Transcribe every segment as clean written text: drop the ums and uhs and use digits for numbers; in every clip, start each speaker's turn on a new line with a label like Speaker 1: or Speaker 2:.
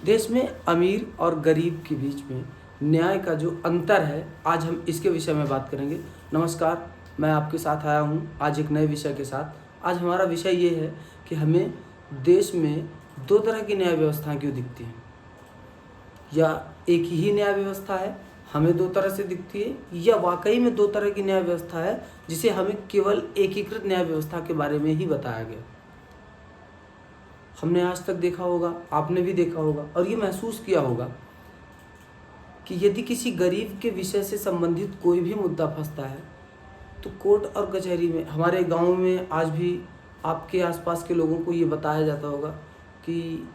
Speaker 1: देश में अमीर और गरीब के बीच में न्याय का जो अंतर है, आज हम इसके विषय में बात करेंगे। नमस्कार, मैं आपके साथ आया हूँ आज एक नए विषय के साथ। आज हमारा विषय ये है कि हमें देश में दो तरह की न्याय व्यवस्थाएं क्यों दिखती हैं, या एक ही न्याय व्यवस्था है हमें दो तरह से दिखती है, या वाकई में दो तरह की न्याय व्यवस्था है जिसे हमें केवल एकीकृत न्याय व्यवस्था के बारे में ही बताया गया। हमने आज तक देखा होगा, आपने भी देखा होगा और ये महसूस किया होगा कि यदि किसी गरीब के विषय से संबंधित कोई भी मुद्दा फंसता है तो कोर्ट और कचहरी में, हमारे गांव में आज भी आपके आसपास के लोगों को ये बताया जाता होगा कि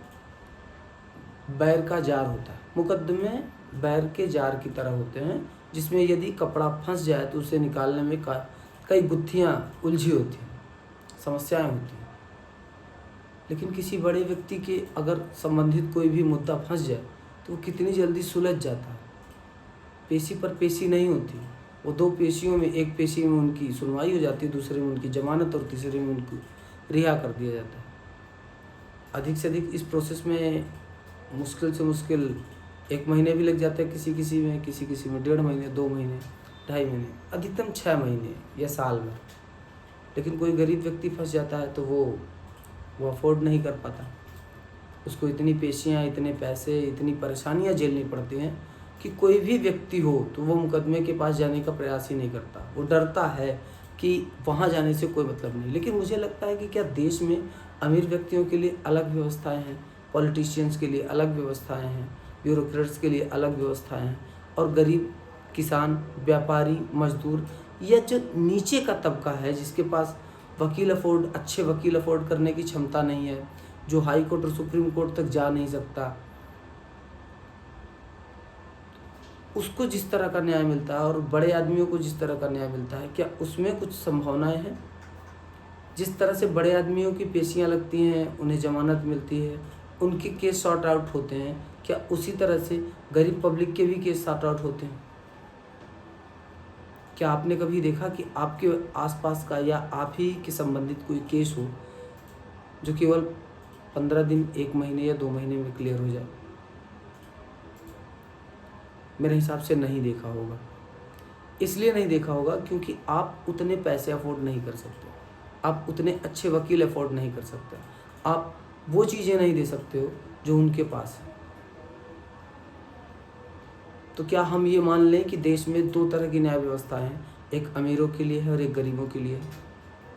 Speaker 1: बैर का जार होता है। मुकदमे बैर के जार की तरह होते हैं, जिसमें यदि कपड़ा फंस जाए तो उसे निकालने में कई गुत्थियाँ उलझी होती हैं, समस्याएं होती हैं। लेकिन किसी बड़े व्यक्ति के अगर संबंधित कोई भी मुद्दा फंस जाए तो वो कितनी जल्दी सुलझ जाता है। पेशी पर पेशी नहीं होती, वो दो पेशियों में, एक पेशी में उनकी सुनवाई हो जाती है, दूसरे में उनकी जमानत और तीसरे में उनको रिहा कर दिया जाता है। अधिक से अधिक इस प्रोसेस में मुश्किल से मुश्किल 1 महीने भी लग जाते हैं, किसी किसी में 1.5 महीने, 2 महीने, 2.5 महीने, अधिकतम 6 महीने या साल में। लेकिन कोई गरीब व्यक्ति फंस जाता है तो वो अफोर्ड नहीं कर पाता। उसको इतनी पेशियाँ, इतने पैसे, इतनी परेशानियाँ झेलनी पड़ती हैं कि कोई भी व्यक्ति हो तो वो मुकदमे के पास जाने का प्रयास ही नहीं करता। वो डरता है कि वहाँ जाने से कोई मतलब नहीं। लेकिन मुझे लगता है कि क्या देश में अमीर व्यक्तियों के लिए अलग व्यवस्थाएं हैं, पॉलिटिशियंस के लिए अलग व्यवस्थाएं हैं, ब्यूरोक्रेट्स के लिए अलग व्यवस्थाएं हैं, और गरीब, किसान, व्यापारी, मजदूर या जो नीचे का तबका है जिसके पास अच्छे वकील अफोर्ड करने की क्षमता नहीं है, जो हाई कोर्ट और सुप्रीम कोर्ट तक जा नहीं सकता, उसको जिस तरह का न्याय मिलता है और बड़े आदमियों को जिस तरह का न्याय मिलता है, क्या उसमें कुछ संभावनाएं हैं? जिस तरह से बड़े आदमियों की पेशियां लगती हैं, उन्हें जमानत मिलती है, उनके केस सॉर्ट आउट होते हैं, क्या उसी तरह से गरीब पब्लिक के भी केस सॉर्ट आउट होते हैं? क्या आपने कभी देखा कि आपके आसपास का या आप ही के संबंधित कोई केस हो जो केवल 15 दिन, 1 महीने या 2 महीने में क्लियर हो जाए? मेरे हिसाब से नहीं देखा होगा। इसलिए नहीं देखा होगा क्योंकि आप उतने पैसे अफोर्ड नहीं कर सकते, आप उतने अच्छे वकील अफोर्ड नहीं कर सकते, आप वो चीज़ें नहीं दे सकते हो जो उनके पास है। तो क्या हम ये मान लें कि देश में दो तरह की न्याय व्यवस्था है, एक अमीरों के लिए है और एक गरीबों के लिए है?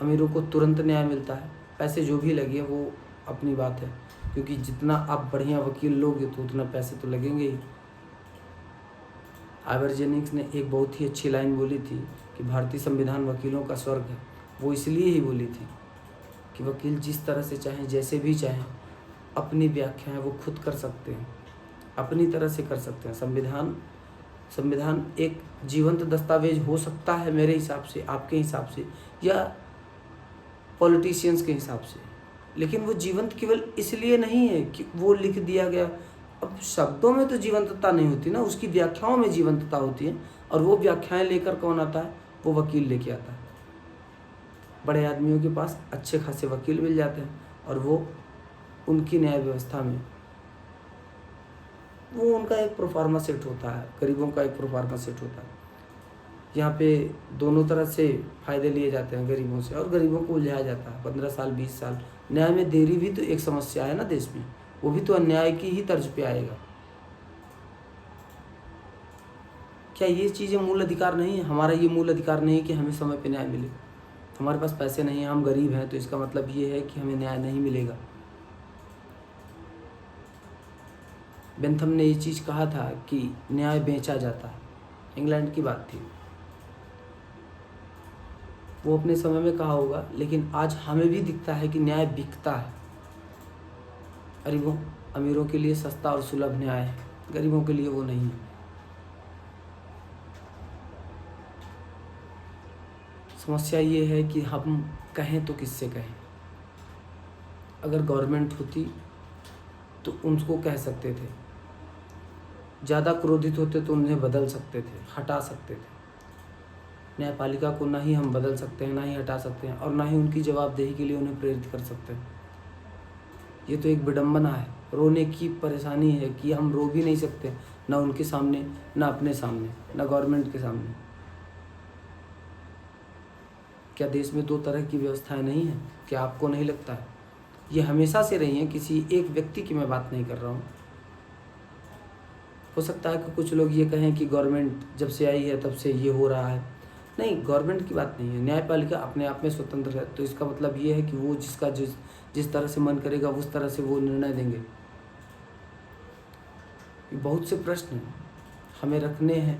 Speaker 1: अमीरों को तुरंत न्याय मिलता है, पैसे जो भी लगे वो अपनी बात है, क्योंकि जितना आप बढ़िया वकील लोगे तो उतना पैसे तो लगेंगे ही। आइवर जेनिंग्स ने एक बहुत ही अच्छी लाइन बोली थी कि भारतीय संविधान वकीलों का स्वर्ग है। वो इसलिए ही बोली थी कि वकील जिस तरह से चाहें, जैसे भी चाहें, अपनी व्याख्याएं वो खुद कर सकते हैं, अपनी तरह से कर सकते हैं। संविधान एक जीवंत दस्तावेज हो सकता है मेरे हिसाब से, आपके हिसाब से या पॉलिटिशियंस के हिसाब से, लेकिन वो जीवंत केवल इसलिए नहीं है कि वो लिख दिया गया। अब शब्दों में तो जीवंतता नहीं होती ना, उसकी व्याख्याओं में जीवंतता होती है, और वो व्याख्याएं लेकर कौन आता है? वो वकील लेके आता है। बड़े आदमियों के पास अच्छे खासे वकील मिल जाते हैं और वो उनकी न्याय व्यवस्था में वो उनका एक प्रोफार्मा सेट होता है, गरीबों का एक प्रोफार्मा सेट होता है। यहाँ पे दोनों तरह से फ़ायदे लिए जाते हैं, गरीबों से, और गरीबों को उलझाया जाता है 15 साल 20 साल। न्याय में देरी भी तो एक समस्या है ना देश में, वो भी तो अन्याय की ही तर्ज पे आएगा। क्या ये चीज़ें मूल अधिकार नहीं है? हमारा ये मूल अधिकार नहीं है कि हमें समय पे न्याय मिले? हमारे पास पैसे नहीं हैं, हम गरीब हैं, तो इसका मतलब ये है कि हमें न्याय नहीं मिलेगा? बेंथम ने ये चीज़ कहा था कि न्याय बेचा जाता है, इंग्लैंड की बात थी, वो अपने समय में कहा होगा, लेकिन आज हमें भी दिखता है कि न्याय बिकता है। अमीरों के लिए सस्ता और सुलभ न्याय है, गरीबों के लिए वो नहीं है। समस्या ये है कि हम कहें तो किससे कहें? अगर गवर्नमेंट होती तो उनको कह सकते थे, ज़्यादा क्रोधित होते तो उन्हें बदल सकते थे, हटा सकते थे। न्यायपालिका को ना ही हम बदल सकते हैं, ना ही हटा सकते हैं, और ना ही उनकी जवाबदेही के लिए उन्हें प्रेरित कर सकते हैं। ये तो एक विडंबना है रोने की परेशानी है कि हम रो भी नहीं सकते, ना उनके सामने, ना अपने सामने, ना गवर्नमेंट के सामने। क्या देश में दो तरह की व्यवस्थाएं नहीं हैं? क्या आपको नहीं लगता है? ये हमेशा से रही हैं, किसी एक व्यक्ति की मैं बात नहीं कर रहा हूँ। हो सकता है कि कुछ लोग ये कहें कि गवर्नमेंट जब से आई है तब से ये हो रहा है। नहीं, गवर्नमेंट की बात नहीं है। न्यायपालिका अपने आप में स्वतंत्र है, तो इसका मतलब ये है कि वो जिस तरह से मन करेगा उस तरह से वो निर्णय देंगे। बहुत से प्रश्न हमें रखने हैं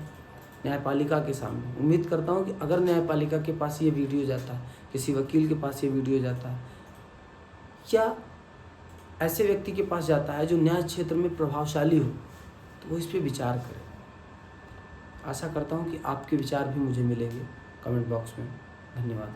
Speaker 1: न्यायपालिका के सामने। उम्मीद करता हूँ कि अगर न्यायपालिका के पास ये वीडियो जाता है, किसी वकील के पास ये वीडियो जाता है, या ऐसे व्यक्ति के पास जाता है जो न्याय क्षेत्र में प्रभावशाली हो, तो वो इस पर विचार करें। आशा करता हूँ कि आपके विचार भी मुझे मिलेंगे कमेंट बॉक्स में। धन्यवाद।